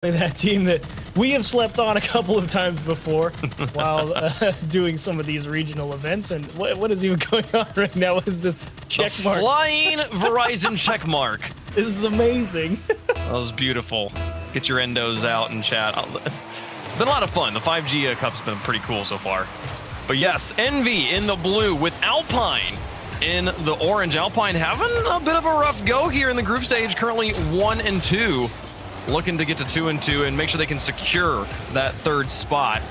That team that we have slept on a couple of times before while doing some of these regional events. And what is even going on right now? What is this check mark? Flying Verizon check mark. This is amazing. That was beautiful. Get your endos out and chat. It's been a lot of fun. The 5G Cup's been pretty cool so far. But yes, EnVy in the blue with Alpine in the orange. Alpine having a bit of a rough go here in the group stage, currently 1-2. Looking to get to 2-2 and make sure they can secure that third spot.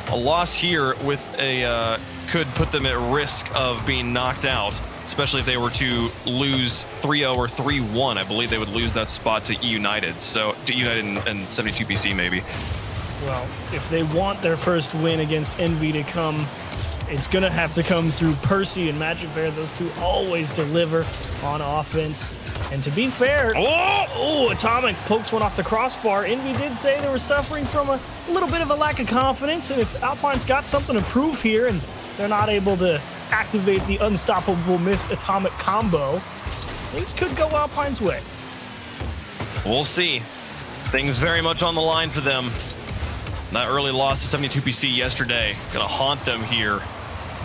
A loss here with a could put them at risk of being knocked out, especially if they were to lose 3-0 or 3-1. I believe they would lose that spot to United. So to United and 72PC maybe. Well, if they want their first win against EnVy to come, it's going to have to come through Percy and Magic Bear. Those two always deliver on offense. And to be fair, Atomic pokes one off the crossbar. EnVy did say they were suffering from a little bit of a lack of confidence. And if Alpine's got something to prove here and they're not able to activate the unstoppable missed Atomic combo, things could go Alpine's way. We'll see. Things very much on the line for them. That early loss to 72PC yesterday gonna haunt them here.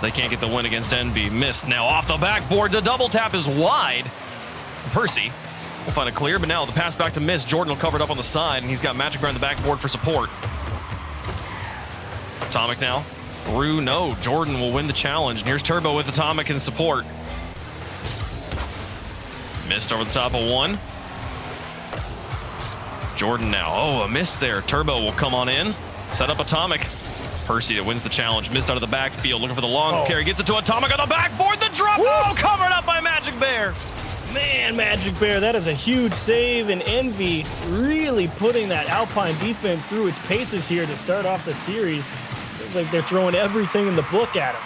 They can't get the win against EnVy. Missed now off the backboard. The double tap is wide. Percy will find a clear, but now the pass back to Miss. Jordan will cover it up on the side, and he's got Magic Bear on the backboard for support. Atomic now. Rue, no. Jordan will win the challenge. And here's Turbo with Atomic in support. Missed over the top of one. Jordan now. Oh, a miss there. Turbo will come on in. Set up Atomic. Percy that wins the challenge. Missed out of the backfield. Looking for the long carry. Gets it to Atomic on the backboard. The drop. Oh, covered up by Magic Bear. Man, Magic Bear, that is a huge save, and EnVy really putting that Alpine defense through its paces here to start off the series. Feels like they're throwing everything in the book at him.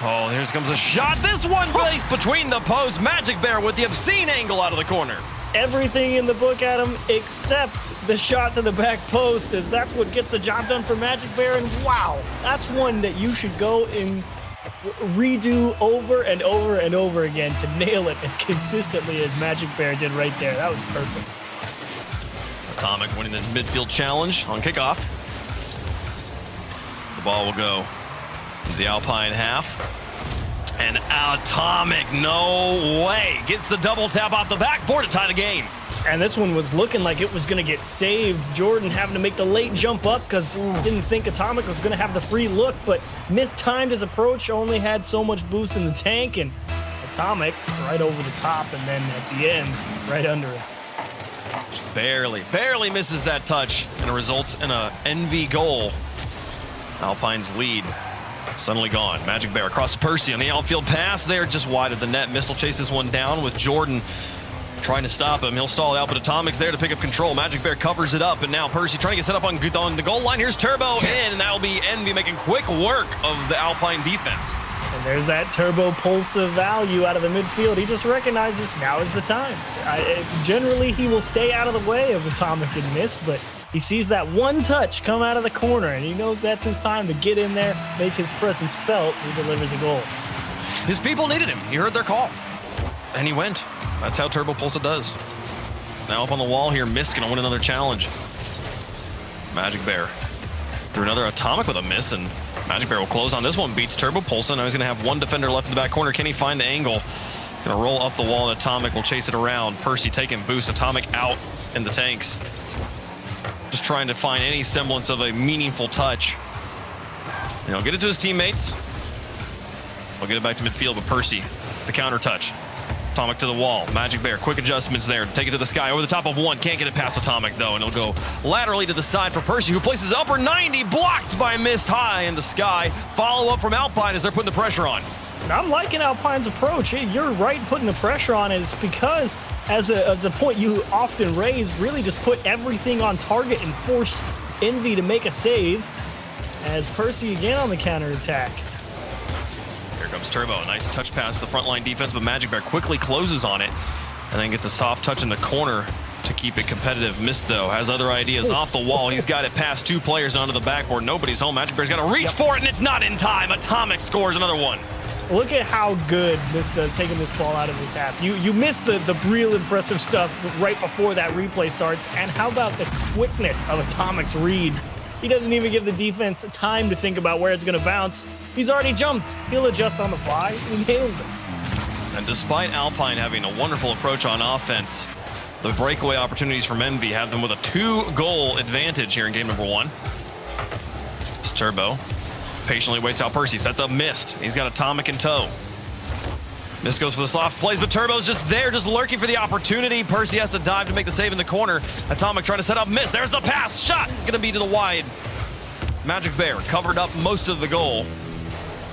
Oh, here comes a shot. This one placed between the posts. Magic Bear with the obscene angle out of the corner. Everything in the book at him except the shot to the back post, as that's what gets the job done for Magic Bear. And wow, that's one that you should go and redo over and over and over again to nail it as consistently as Magic Bear did right there. That was perfect. Atomic winning the midfield challenge on kickoff. The ball will go to the Alpine half. And Atomic, no way, gets the double tap off the backboard to tie the game. And this one was looking like it was going to get saved. Jordan having to make the late jump up because didn't think Atomic was going to have the free look, but mistimed his approach, only had so much boost in the tank, and Atomic right over the top, and then at the end, right under it. Barely misses that touch, and it results in a EnVy goal. Alpine's lead suddenly gone. Magic Bear across to Percy on the outfield pass there, just wide of the net. Missile chases one down with Jordan trying to stop him. He'll stall it out, but Atomic's there to pick up control. Magic Bear covers it up, and now Percy trying to get set up on the goal line. Here's Turbo in, and that'll be EnVy making quick work of the Alpine defense. And there's that Turbo pulse of value out of the midfield. He just recognizes now is the time. Generally, he will stay out of the way of Atomic and Mist, but he sees that one touch come out of the corner, and he knows that's his time to get in there, make his presence felt. He delivers a goal. His people needed him. He heard their call, and he went. That's how Turbo Pulsa does. Now up on the wall here, Mist gonna win another challenge. Magic Bear through another Atomic with a miss, and Magic Bear will close on this one. Beats Turbo Pulsa. Now he's gonna have one defender left in the back corner. Can he find the angle? Gonna roll up the wall, and Atomic will chase it around. Percy taking boost. Atomic out in the tanks. Just trying to find any semblance of a meaningful touch. You know, get it to his teammates. We'll get it back to midfield with Percy. The counter touch. Atomic to the wall. Magic Bear, quick adjustments there. Take it to the sky over the top of one. Can't get it past Atomic though, and it'll go laterally to the side for Percy, who places upper 90, blocked by Mist high in the sky. Follow up from Alpine as they're putting the pressure on. I'm liking Alpine's approach. You're right putting the pressure on it. It's because, as a point you often raise, really just put everything on target and force EnVy to make a save, as Percy again on the counterattack. Here comes Turbo. Nice touch pass to the front line defense, but Magic Bear quickly closes on it and then gets a soft touch in the corner to keep it competitive. Mist, though, has other ideas off the wall. He's got it past two players down to the backboard. Nobody's home. Magic Bear's got to reach for it, and it's not in time. Atomic scores another one. Look at how good Mist does taking this ball out of his half. You missed the real impressive stuff right before that replay starts. And how about the quickness of Atomic's read? He doesn't even give the defense time to think about where it's going to bounce. He's already jumped. He'll adjust on the fly. He nails it. And despite Alpine having a wonderful approach on offense, the breakaway opportunities from EnVy have them with a 2-goal advantage here in game number 1. It's Turbo. Patiently waits out Percy, sets up Mist. He's got Atomic in tow. Mist goes for the soft plays, but Turbo's just there, just lurking for the opportunity. Percy has to dive to make the save in the corner. Atomic trying to set up Mist. There's the pass. Shot. Gonna be to the wide. Magic Bear covered up most of the goal.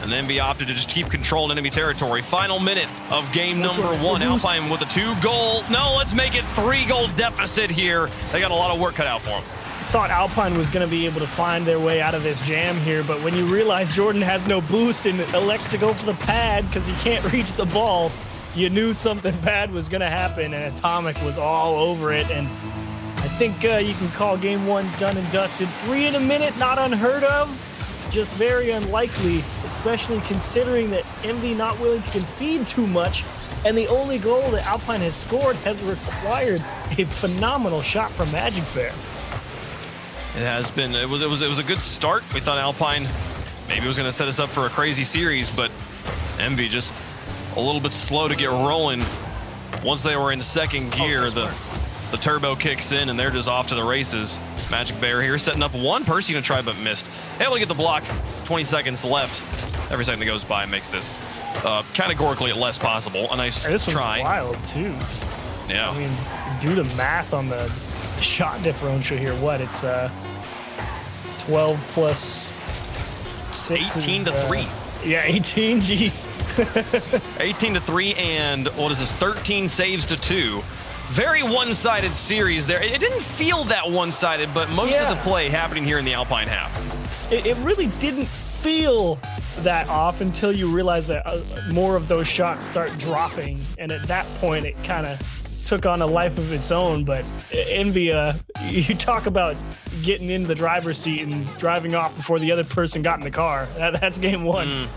And EnVy opted to just keep control in enemy territory. Final minute of game number 1. Alpine with a 2-goal. No, let's make it 3-goal deficit here. They got a lot of work cut out for them. Thought Alpine was going to be able to find their way out of this jam here, but when you realize Jordan has no boost and elects to go for the pad because he can't reach the ball, you knew something bad was going to happen, and Atomic was all over it. And I think you can call game 1 done and dusted. 3 in a minute, not unheard of, just very unlikely, especially considering that EnVy not willing to concede too much, and the only goal that Alpine has scored has required a phenomenal shot from Magic Bear. It has been. It was a good start. We thought Alpine maybe was going to set us up for a crazy series, but EnVy just a little bit slow to get rolling. Once they were in second gear, the turbo kicks in and they're just off to the races. Magic Bear here setting up one. Percy gonna try but missed. Able to get the block. 20 seconds left. Every second that goes by makes this categorically less possible. A nice this try. One's wild too. Yeah. I mean, do the math on the shot differential here. What? It's 12 plus 6 18 to 3. Yeah, 18. Jeez. 18 to 3, and what is this? 13 saves to 2. Very one-sided series there. It didn't feel that one-sided, but most of the play happening here in the Alpine half. It really didn't feel that off until you realize that more of those shots start dropping, and at that point it kind of took on a life of its own. But EnVy, you talk about getting in the driver's seat and driving off before the other person got in the car. That's game one.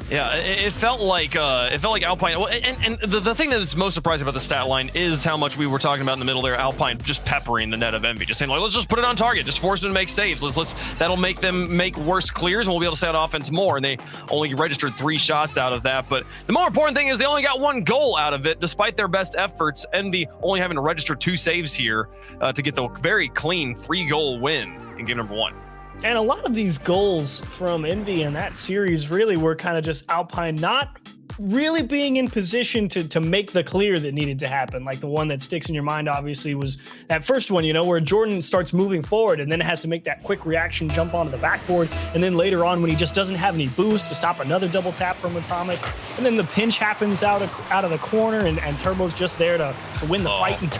Yeah, it felt like Alpine. And the thing that's most surprising about the stat line is how much we were talking about in the middle there. Alpine just peppering the net of EnVy, just saying like, let's just put it on target, just force them to make saves. That'll make them make worse clears, and we'll be able to stay on offense more. And they only registered 3 shots out of that. But the more important thing is they only got 1 goal out of it, despite their best efforts. EnVy only having to register 2 saves here to get the very clean 3-goal win in game number 1. And a lot of these goals from EnVy in that series really were kind of just Alpine not really being in position to make the clear that needed to happen. Like the one that sticks in your mind, obviously, was that first one, you know, where Jordan starts moving forward and then has to make that quick reaction, jump onto the backboard. And then later on, when he just doesn't have any boost, to stop another double tap from Atomic. And then the pinch happens out of the corner, and Turbo's just there to win the fight. And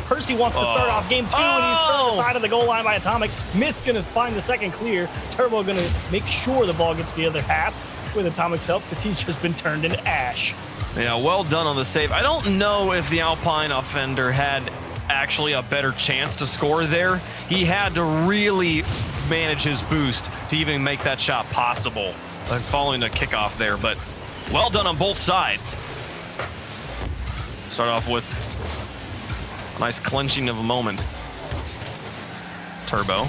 Percy wants to start off game 2, and he's turned to the side of the goal line by Atomic. Mist gonna find the second clear. Turbo gonna make sure the ball gets to the other half with Atomic's help, because he's just been turned into ash. Yeah, well done on the save. I don't know if the Alpine offender had actually a better chance to score there. He had to really manage his boost to even make that shot possible, following the kickoff there, but well done on both sides. Start off with a nice clenching of a moment. Turbo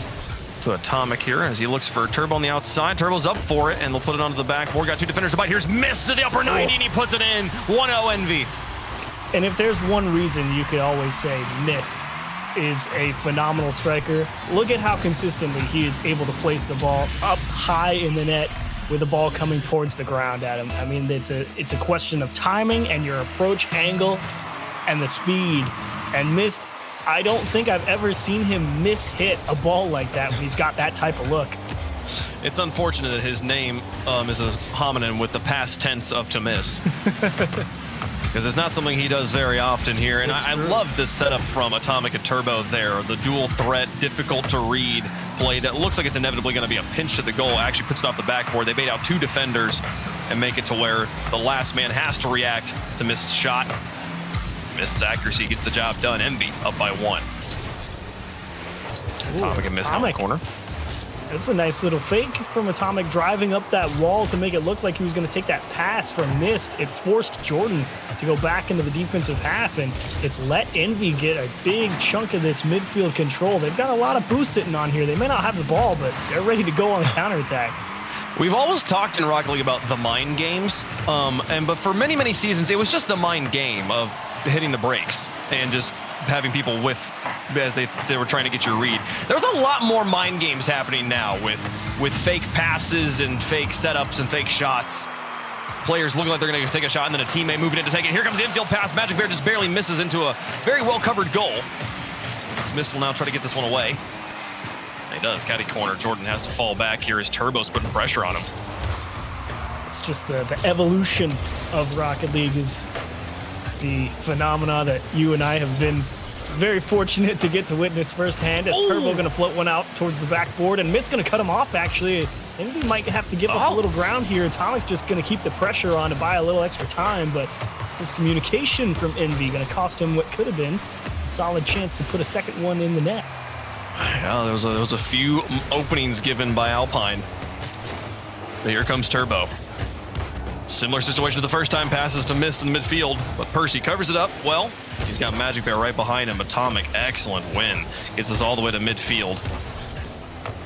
to Atomic here as he looks for Turbo on the outside. Turbo's up for it, and they'll put it onto the backboard. Got 2 defenders to bite. Here's Mist to the upper 90, and he puts it in. 1-0 EnVy. And if there's one reason you could always say Mist is a phenomenal striker, look at how consistently he is able to place the ball up high in the net with the ball coming towards the ground at him. I mean, it's a question of timing and your approach angle and the speed. And Mist, I don't think I've ever seen him miss-hit a ball like that when he's got that type of look. It's unfortunate that his name is a homonym with the past tense of to miss. Because it's not something he does very often here. And I love this setup from Atomic and Turbo there. The dual threat, difficult to read play that looks like it's inevitably going to be a pinch to the goal. Actually puts it off the backboard. They bait out 2 defenders and make it to where the last man has to react to Mist's shot. Mist's accuracy gets the job done. EnVy up by 1. Atomic and Mist in the corner. That's a nice little fake from Atomic, driving up that wall to make it look like he was going to take that pass from Mist. It forced Jordan to go back into the defensive half, and it's let EnVy get a big chunk of this midfield control. They've got a lot of boost sitting on here. They may not have the ball, but they're ready to go on the counterattack. We've always talked in Rocket League about the mind games, but for many seasons, it was just the mind game of hitting the brakes and just having people with as they were trying to get your read. There's a lot more mind games happening now with fake passes and fake setups and fake shots. Players looking like they're going to take a shot and then a teammate moving in to take it. Here comes the infield pass. Magic Bear just barely misses into a very well-covered goal. Mist will now try to get this one away. He does. Caddy corner. Jordan has to fall back here as Turbo's putting pressure on him. It's just the evolution of Rocket League is the phenomena that you and I have been very fortunate to get to witness firsthand, as Turbo going to float one out towards the backboard, and Mist going to cut him off, actually. EnVy might have to give up a little ground here. Atomic's just going to keep the pressure on to buy a little extra time, but this communication from EnVy going to cost him what could have been a solid chance to put a second one in the net. Yeah, there was a few openings given by Alpine. But here comes Turbo. Similar situation to the first time, passes to Mist in the midfield, but Percy covers it up well. He's got Magic Bear right behind him. Atomic, excellent win. Gets us all the way to midfield.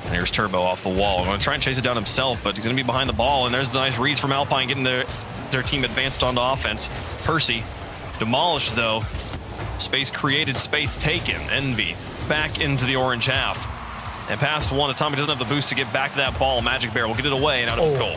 And here's Turbo off the wall. Going to try and chase it down himself, but he's going to be behind the ball, and there's the nice reads from Alpine getting their team advanced onto offense. Percy demolished, though. Space created, space taken. EnVy back into the orange half. And past one, Atomic doesn't have the boost to get back to that ball. Magic Bear will get it away and out of his goal.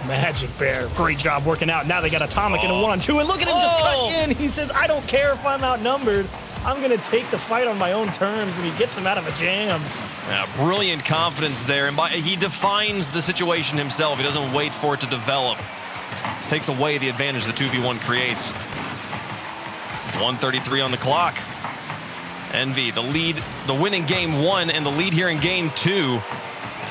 Magic Bear, great job working out. Now they got Atomic in a 1-on-2, and look at him just cut in. He says, I don't care if I'm outnumbered. I'm going to take the fight on my own terms, and he gets him out of a jam. Yeah, brilliant confidence there, and he defines the situation himself. He doesn't wait for it to develop. Takes away the advantage the 2v1 creates. 1:33 on the clock. EnVy, the lead, the win in game 1 and the lead here in game 2.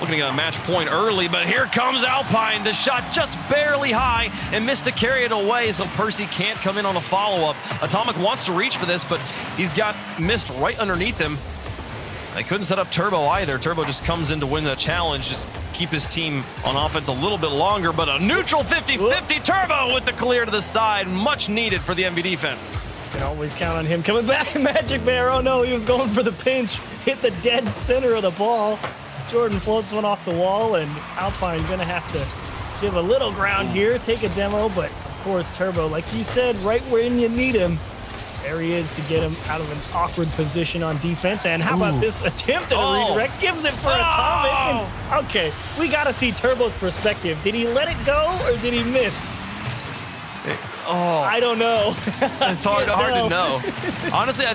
Looking to get a match point early, but here comes Alpine. The shot just barely high and missed to carry it away, so Percy can't come in on the follow-up. Atomic wants to reach for this, but he's got Mist right underneath him. They couldn't set up Turbo either. Turbo just comes in to win the challenge, just keep his team on offense a little bit longer, but a neutral 50-50 Turbo with the clear to the side. Much needed for the EnVy defense. Can always count on him coming back. Magic Bear, oh no, he was going for the pinch. Hit the dead center of the ball. Jordan floats one off the wall, and Alpine gonna have to give a little ground here, take a demo, but of course Turbo, like you said, right when you need him, there he is to get him out of an awkward position on defense. And how about this attempt at a redirect? Gives it for Atomic. And, okay, we gotta see Turbo's perspective. Did he let it go or did he miss? I don't know. It's hard to know. Honestly, I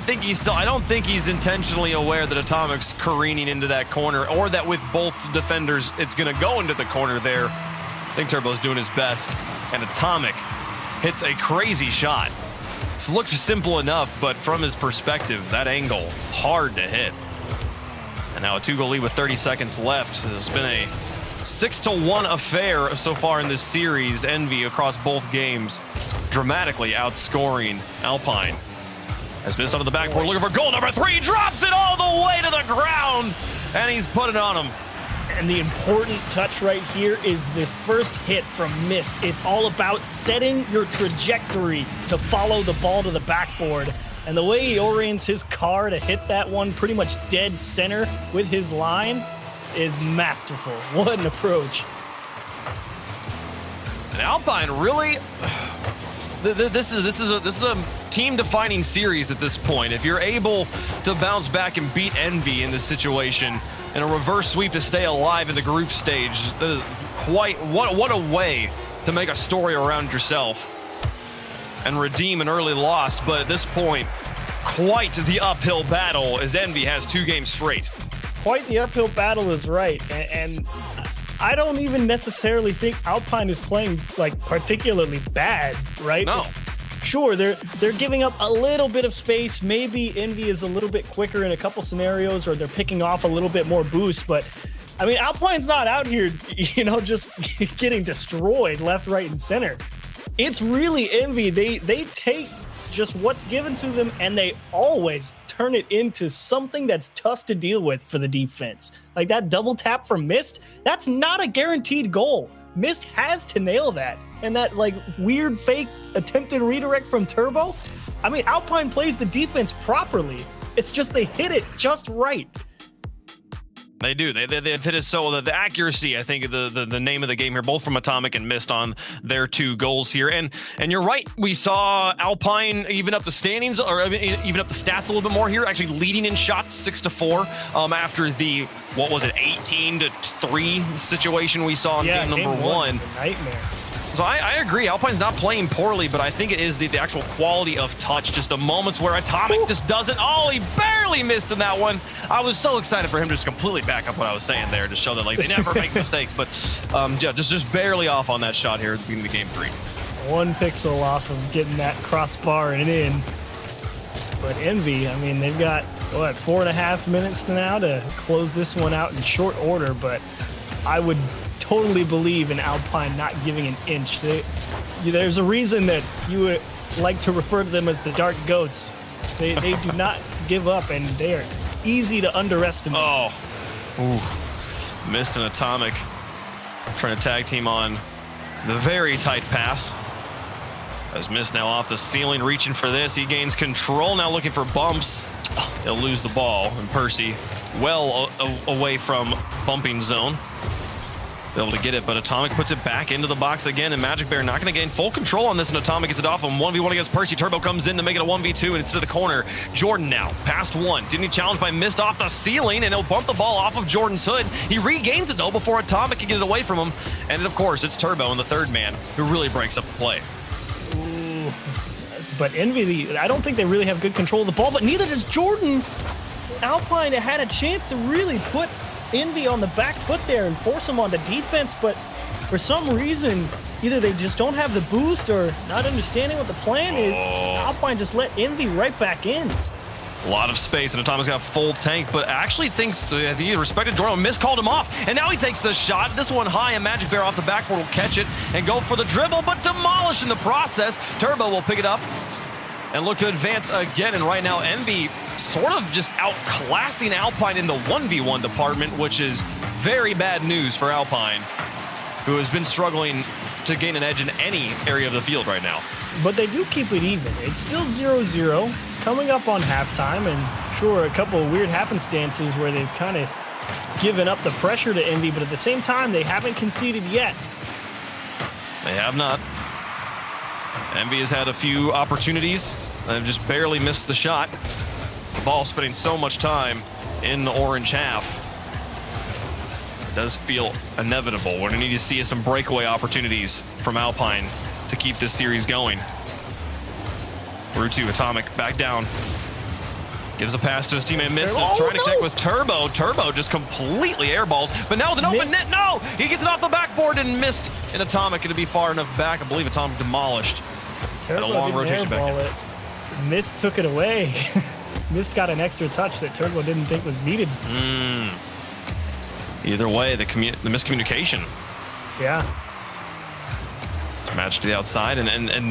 don't think he's intentionally aware that Atomic's careening into that corner, or that with both defenders, it's going to go into the corner there. I think Turbo's doing his best, and Atomic hits a crazy shot. Looked simple enough, but from his perspective, that angle, hard to hit. And now a 2-goal lead with 30 seconds left. It's been a 6-1 affair so far in this series. EnVy across both games, dramatically outscoring Alpine. Has Mist onto the backboard, looking for goal number 3, drops it all the way to the ground, and he's put it on him. And the important touch right here is this first hit from Mist. It's all about setting your trajectory to follow the ball to the backboard. And the way he orients his car to hit that one pretty much dead center with his line is masterful. What an approach. And Alpine really, this is a team-defining series at this point. If you're able to bounce back and beat EnVy in this situation, in a reverse sweep to stay alive in the group stage, what a way to make a story around yourself and redeem an early loss. But at this point, quite the uphill battle as EnVy has 2 games straight. Quite the uphill battle is right, and I don't even necessarily think Alpine is playing like particularly bad, right? No. Sure, they're giving up a little bit of space. Maybe EnVy is a little bit quicker in a couple scenarios, or they're picking off a little bit more boost. But I mean, Alpine's not out here, just getting destroyed left, right, and center. It's really EnVy. They take just what's given to them, and they always turn it into something that's tough to deal with for the defense. Like that double tap from Mist, that's not a guaranteed goal. Mist has to nail that. And that like weird fake attempted redirect from Turbo, I mean, Alpine plays the defense properly. It's just they hit it just right. They do. They've hit it so the accuracy, I think, the name of the game here, both from Atomic and Mist on their 2 goals here. And you're right. We saw Alpine even up the standings, or even up the stats a little bit more here, actually leading in shots 6-4 after the, what was it, 18-3 situation we saw in game number 1. Nightmare. So I agree. Alpine's not playing poorly, but I think it is the actual quality of touch. Just the moments where Atomic just doesn't. Oh, he barely missed in that one. I was so excited for him to just completely back up what I was saying there to show that like they never make mistakes. But yeah, just barely off on that shot here at the beginning of game 3. 1 pixel off of getting that crossbar and in. But EnVy, I mean, they've got, what, 4.5 minutes now to close this one out in short order. But I would totally believe in Alpine not giving an inch. There's a reason that you like to refer to them as the Dark Goats. They do not give up, and they are easy to underestimate. Oh, ooh. Missed an Atomic. Trying to tag team on the very tight pass. As Mist now off the ceiling, reaching for this. He gains control, now looking for bumps. He'll lose the ball, and Percy well away from bumping zone. Able to get it, but Atomic puts it back into the box again, and Magic Bear not going to gain full control on this, and Atomic gets it off him. 1v1 against Percy. Turbo comes in to make it a 1v2, and it's to the corner. Jordan now, past 1. Didn't he challenge by Mist off the ceiling, and he'll bump the ball off of Jordan's hood. He regains it, though, before Atomic can get it away from him. And, of course, it's Turbo and the 3rd man who really breaks up the play. Ooh. But EnVy, I don't think they really have good control of the ball, but neither does Jordan. Alpine had a chance to really put EnVy on the back foot there and force him onto defense, but for some reason, either they just don't have the boost or not understanding what the plan is. Alpine just let EnVy right back in. A lot of space, and Atomic's got a full tank, but actually thinks he respected Jordan. Miscalled him off, and now he takes the shot. This one high, and Magic Bear off the backboard will catch it and go for the dribble, but demolish in the process. Turbo will pick it up and look to advance again, and right now EnVy sort of just outclassing Alpine in the 1v1 department, which is very bad news for Alpine, who has been struggling to gain an edge in any area of the field right now. But they do keep it even. It's still 0-0, coming up on halftime, and sure, a couple of weird happenstances where they've kind of given up the pressure to EnVy, but at the same time, they haven't conceded yet. They have not. EnVy has had a few opportunities. They've just barely missed the shot. The ball spending so much time in the orange half. It does feel inevitable. We're going to need to see some breakaway opportunities from Alpine to keep this series going. Through to Atomic, back down. Gives a pass to his teammate, Mist, trying to connect with Turbo. Turbo just completely airballs, but now with an open net, no! He gets it off the backboard and Mist and Atomic going to be far enough back. I believe Atomic demolished. Turbo a long rotation back in. It. Mist took it away. Mist got an extra touch that Turbo didn't think was needed. Either way, the miscommunication. Yeah. It's matched to the outside, and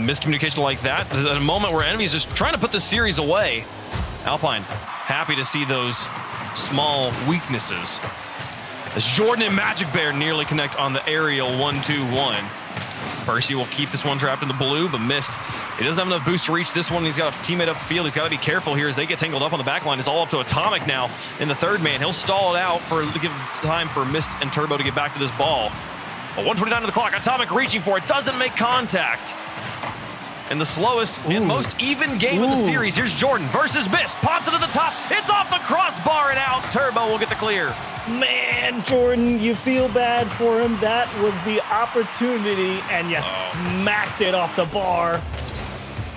miscommunication like that is at a moment where EnVy's just trying to put the series away. Alpine happy to see those small weaknesses. As Jordan and Magic Bear nearly connect on the aerial 1-2-1. Percy will keep this one trapped in the blue, but Mist. He doesn't have enough boost to reach this one. He's got a teammate upfield. He's got to be careful here as they get tangled up on the back line. It's all up to Atomic now in the 3rd man. He'll stall it out to give time for Mist and Turbo to get back to this ball. But 1:29 to the clock. Atomic reaching for it. Doesn't make contact. In the slowest and most even game of the series, here's Jordan versus Mist. Pops it to the top. It's off the crossbar and out. Turbo will get the clear. Man, Jordan, you feel bad for him. That was the opportunity, and you smacked it off the bar.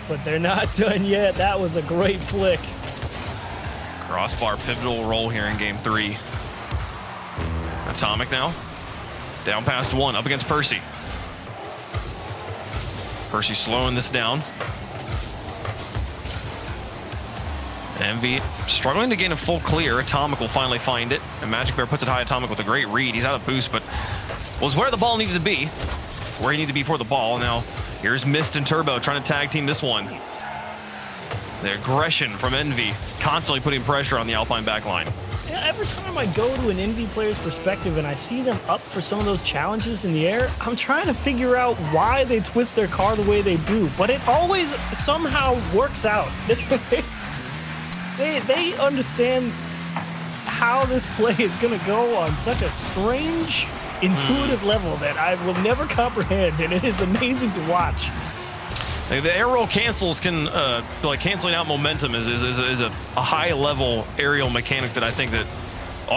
But they're not done yet. That was a great flick. Crossbar pivotal role here in game 3. Atomic now. Down past 1, up against Percy. Percy slowing this down. EnVy struggling to gain a full clear. Atomic will finally find it, and Magic Bear puts it high. Atomic with a great read. He's out of boost, but was where the ball needed to be. Where he needed to be for the ball. Now, here's Mist and Turbo trying to tag team this one. The aggression from EnVy, constantly putting pressure on the Alpine backline. Yeah, every time I go to an EnVy player's perspective and I see them up for some of those challenges in the air, I'm trying to figure out why they twist their car the way they do, but it always somehow works out. They understand how this play is going to go on such a strange, intuitive level that I will never comprehend, and it is amazing to watch. The air roll cancels can, like canceling out momentum is a high-level aerial mechanic that I think that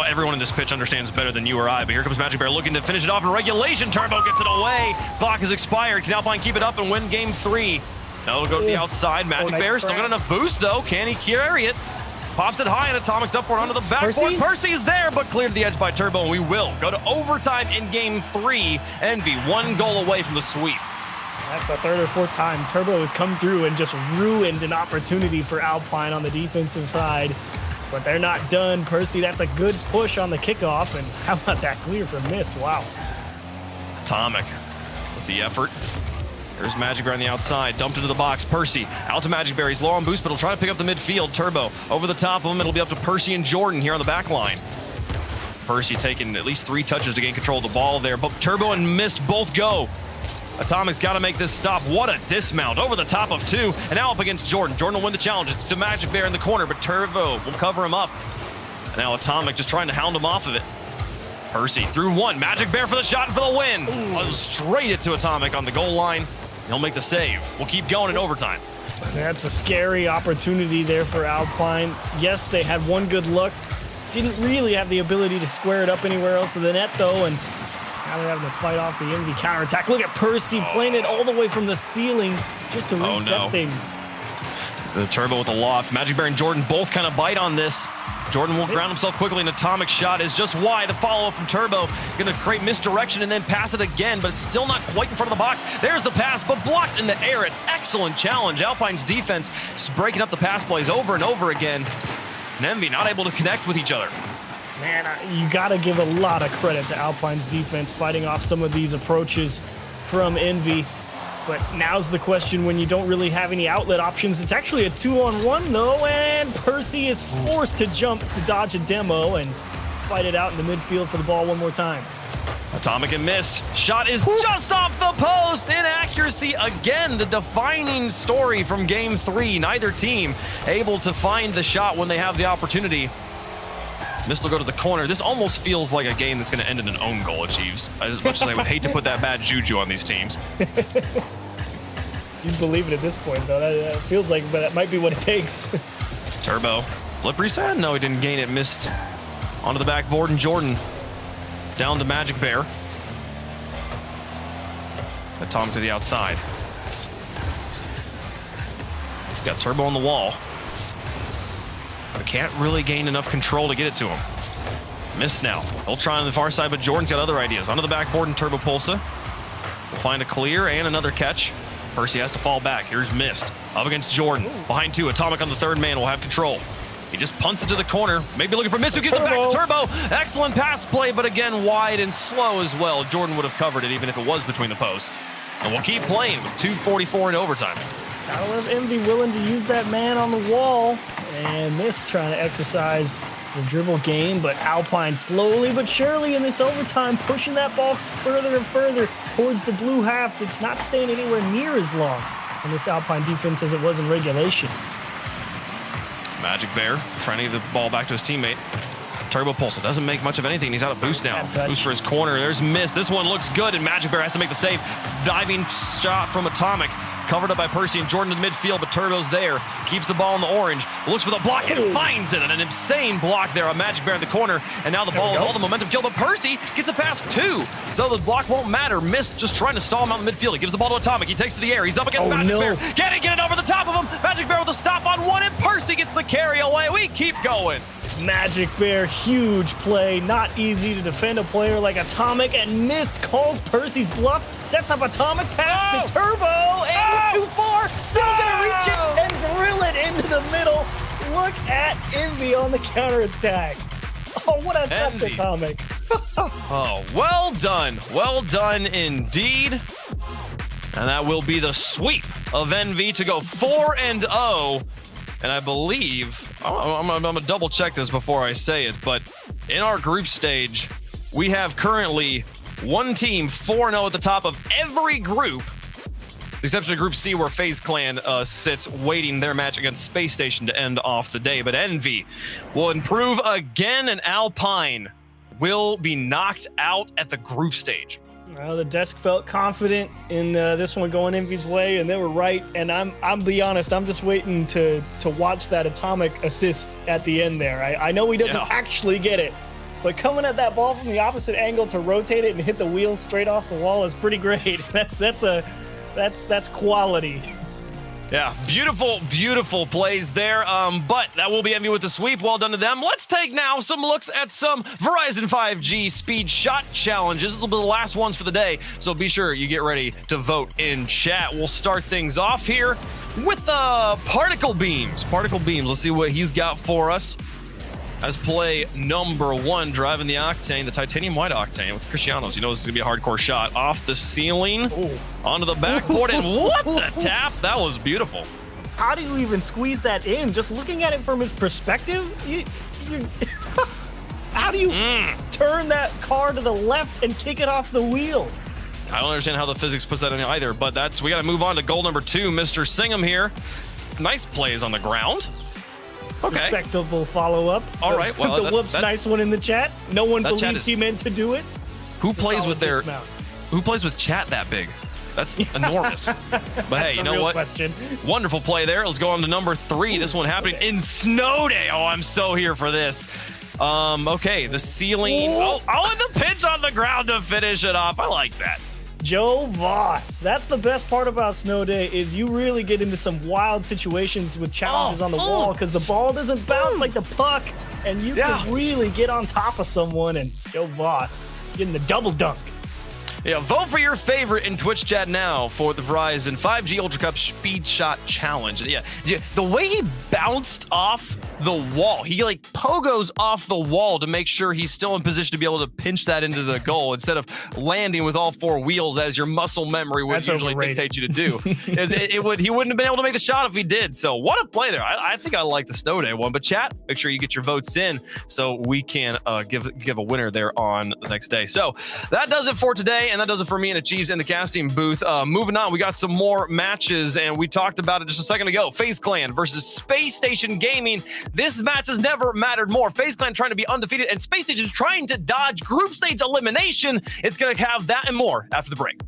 everyone in this pitch understands better than you or I. But here comes Magic Bear looking to finish it off in regulation. Turbo gets it away. Clock is expired. Can Alpine keep it up and win game 3? Now it'll go to the outside. Magic nice Bear still got enough boost, though. Can he carry it? Pops it high, and Atomic's up for it onto the backboard. Percy's there, but cleared the edge by Turbo, and we will go to overtime in game 3. EnVy 1 goal away from the sweep. That's the third or fourth time Turbo has come through and just ruined an opportunity for Alpine on the defensive side. But they're not done. Percy, that's a good push on the kickoff. And how about that clear for missed? Wow. Atomic with the effort. There's Magic Bear on the outside. Dumped into the box. Percy out to Magic Bear. He's low on boost, but he'll try to pick up the midfield. Turbo over the top of him. It'll be up to Percy and Jordan here on the back line. Percy taking at least 3 touches to gain control of the ball there. But Turbo and Mist both go. Atomic's got to make this stop. What a dismount over the top of 2. And now up against Jordan. Jordan will win the challenge. It's to Magic Bear in the corner, but Turbo will cover him up. And now Atomic just trying to hound him off of it. Percy through 1. Magic Bear for the shot and for the win. Straight it to Atomic on the goal line. He'll make the save. We'll keep going in overtime. That's a scary opportunity there for Alpine. Yes, they had one good look. Didn't really have the ability to square it up anywhere else in the net, though, and now they're having to fight off the EnVy counterattack. Look at Percy playing it all the way from the ceiling just to reset things. The Turbo with the loft. Magic Bear and Jordan both kind of bite on this. Jordan will ground himself quickly. An Atomic shot is just wide. A follow-up from Turbo. Going to create misdirection and then pass it again, but it's still not quite in front of the box. There's the pass, but blocked in the air. An excellent challenge. Alpine's defense is breaking up the pass plays over and over again. And EnVy not able to connect with each other. Man, you got to give a lot of credit to Alpine's defense fighting off some of these approaches from EnVy. But now's the question when you don't really have any outlet options. It's actually a 2-on-1, though, and Percy is forced to jump to dodge a demo and fight it out in the midfield for the ball one more time. Atomic and missed. Shot is just off the post. Inaccuracy again, the defining story from game 3. Neither team able to find the shot when they have the opportunity. Mist will go to the corner. This almost feels like a game that's going to end in an own goal, Achieves. As much as I would hate to put that bad juju on these teams. You believe it at this point, though. That feels like, but that might be what it takes. Turbo. Flip reset. No, he didn't gain it. Missed onto the backboard, and Jordan down to Magic Bear. Atomic to the outside. He's got Turbo on the wall. But can't really gain enough control to get it to him. Missed now. He'll try on the far side, but Jordan's got other ideas. Onto the backboard and Turbo Pulsa. Will find a clear and another catch. Percy has to fall back. Here's Mist. Up against Jordan. Behind 2. Atomic on the third man will have control. He just punts it to the corner. Maybe looking for Mist, who gives it back to Turbo. Excellent pass play, but again, wide and slow as well. Jordan would have covered it even if it was between the post. And we'll keep playing with 2:44 in overtime. Gotta love EnVy willing to use that man on the wall. And Mist trying to exercise the dribble game, but Alpine slowly but surely in this overtime pushing that ball further and further towards the blue half that's not staying anywhere near as long in this Alpine defense as it was in regulation. Magic Bear trying to get the ball back to his teammate. Turbo Pulse doesn't make much of anything. He's out of boost now. Boost for his corner. There's Mist. This one looks good, and Magic Bear has to make the save. Diving shot from Atomic. Covered up by Percy and Jordan in the midfield, but Turbo's there. Keeps the ball in the orange. Looks for the block and finds it. And an insane block there on Magic Bear in the corner. And now the ball with all the momentum killed, but Percy gets a pass too. So the block won't matter. Mist just trying to stall him out in the midfield. He gives the ball to Atomic. He takes to the air. He's up against Magic Bear. Can he get it over the top of him? Magic Bear with a stop on 1, and Percy gets the carry away. We keep going. Magic Bear, huge play. Not easy to defend a player like Atomic, and Mist calls Percy's bluff, sets up Atomic pass to Turbo, and he's too far. Still gonna reach it and drill it into the middle. Look at EnVy on the counterattack. Oh, what a tough Atomic. Oh, well done. Well done indeed. And that will be the sweep of EnVy to go 4-0. And I believe, I'm gonna double check this before I say it, but in our group stage, we have currently one team 4-0 at the top of every group, except for Group C, where FaZe Clan sits waiting their match against Space Station to end off the day. But EnVy will improve again, and Alpine will be knocked out at the group stage. Well, the desk felt confident in this one going EnVy's way, and they were right. And I'm be honest, I'm just waiting to watch that atomic assist at the end there. I know he doesn't actually get it, but coming at that ball from the opposite angle to rotate it and hit the wheels straight off the wall is pretty great. That's quality. Yeah, beautiful plays there. But that will be EnVy with the sweep. Well done to them. Let's take now some looks at some Verizon 5G speed shot challenges. This will be the last ones for the day, so be sure you get ready to vote in chat. We'll start things off here with particle beams. Particle beams. Let's see what he's got for us. As play number 1, driving the Octane, the titanium white Octane with Cristianos. You know this is gonna be a hardcore shot. Off the ceiling, onto the backboard, and what the tap? That was beautiful. How do you even squeeze that in? Just looking at it from his perspective, how do you turn that car to the left and kick it off the wheel? I don't understand how the physics puts that in either, but we gotta move on to goal number 2, Mr. Singham here. Nice plays on the ground. Okay. Respectable follow-up. All right. Well, the whoops, nice one in the chat. No one believes he meant to do it. Who plays with chat that big? That's enormous. But hey, you know what? Question. Wonderful play there. Let's go on to number 3. This one happening in Snow Day. Oh, I'm so here for this. Okay, the ceiling. Oh, and the pitch on the ground to finish it off. I like that. Joe Voss. That's the best part about Snow Day is you really get into some wild situations with challenges on the wall because the ball doesn't bounce like the puck, and you can really get on top of someone. And Joe Voss getting the double dunk. Yeah, vote for your favorite in Twitch chat now for the Verizon 5G Ultra Cup Speed Shot Challenge. Yeah, the way he bounced off the wall, he like pogos off the wall to make sure he's still in position to be able to pinch that into the goal instead of landing with all 4 wheels as your muscle memory would usually dictate you to do. He wouldn't have been able to make the shot if he did. So what a play there. I think I like the Snow Day one. But chat, make sure you get your votes in so we can give a winner there on the next day. So that does it for today. And that does it for me and Achieves in the casting booth. Moving on, we got some more matches, and we talked about it just a second ago. FaZe Clan versus Space Station Gaming. This match has never mattered more. FaZe Clan trying to be undefeated, and Space Station trying to dodge group stage elimination. It's going to have that and more after the break.